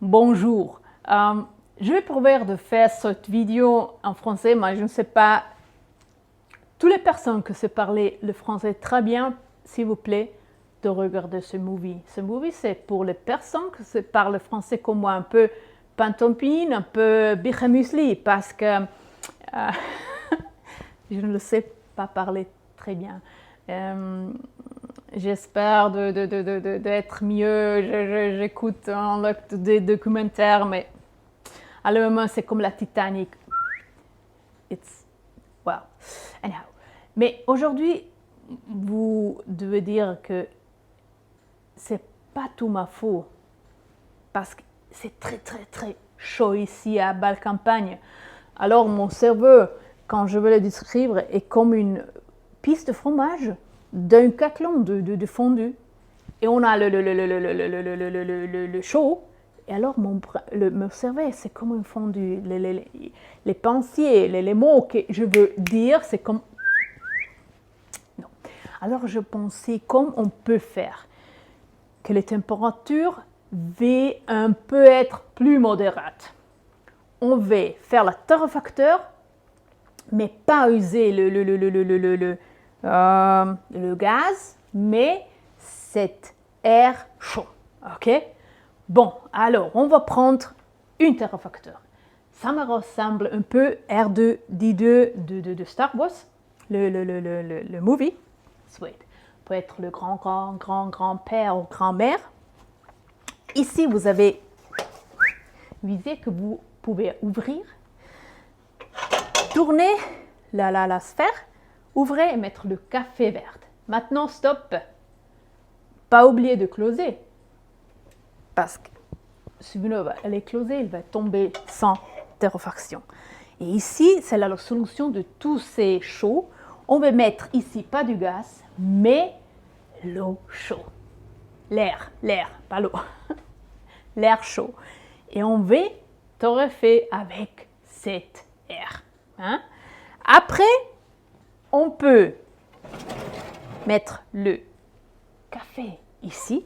bonjour. Je vais provoir de faire cette vidéo en français, mais je ne sais pas. Toutes les personnes qui se parlent le français très bien, s'il vous plaît, de regarder ce movie. Ce movie, c'est pour les personnes qui se parlent français comme moi, un peu pantompine, un peu bichemusli, parce que je ne le sais pas parler très bien. J'espère d'être mieux. J'écoute des documentaires, mais à le moment, c'est comme la Titanic. Well, anyhow. Mais aujourd'hui, vous devez dire que c'est pas tout ma faute, parce que c'est très chaud ici à Bâle-Campagne. Alors mon cerveau, quand je veux le décrire, est comme une piste de fromage d'un caclon de fondu. Et on a le chaud. Et alors mon cerveau, c'est comme un fondu. Les pensées, les mots que je veux dire, c'est comme... Non. Alors je pensais comment on peut faire que les températures vont un peu être plus modérates. On va faire la torréfaction, mais pas user le gaz, mais cet air chaud. Ok? Bon, alors on va prendre une torréfacteur. Ça me ressemble un peu R2D2 de Star Wars, le movie. Sweet. Peut être le grand-père ou grand-mère. Ici, vous avez visé que vous pouvez ouvrir, tourner la sphère, ouvrez et mettre le café vert. Maintenant, stop. Pas oublier de closer. Parce que si elle est closée, elle va tomber sans torréfaction. Et ici, c'est la solution de tous ces chauds. On va mettre ici pas du gaz, mais l'eau chaude. L'air, pas l'eau. L'air chaud. Et on va torréfier avec cet air. Hein? Après, on peut mettre le café ici.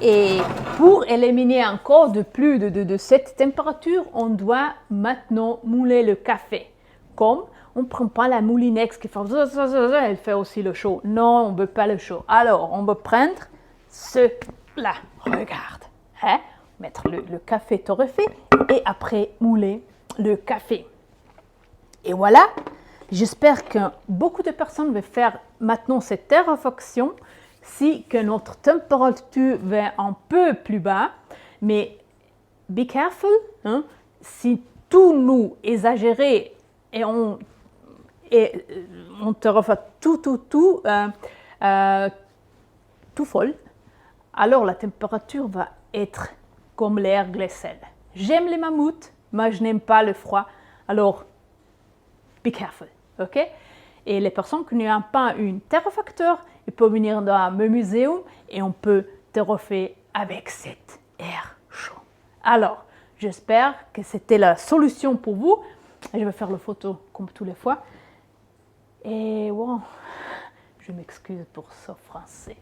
Et pour éliminer encore de cette température, on doit maintenant mouler le café. Comme on ne prend pas la moulinex qui fait elle fait aussi le chaud. Non, on ne veut pas le chaud. Alors, on va prendre cela. Regarde. Hein? Mettre le café torréfié et après mouler le café. Et voilà. J'espère que beaucoup de personnes vont faire maintenant cette torréfaction si que notre température va un peu plus bas. Mais be careful. Hein? Si tout nous exagéré et on te refait tout folle, alors la température va être comme l'air glacial. J'aime les mammouths, mais je n'aime pas le froid. Alors, be careful, ok? Et les personnes qui n'ont pas un torréfacteur, ils peuvent venir dans mon muséum et on peut torréfier avec cet air chaud. Alors, j'espère que c'était la solution pour vous. Je vais faire la photo comme tous les fois. Et bon, je m'excuse pour ce français.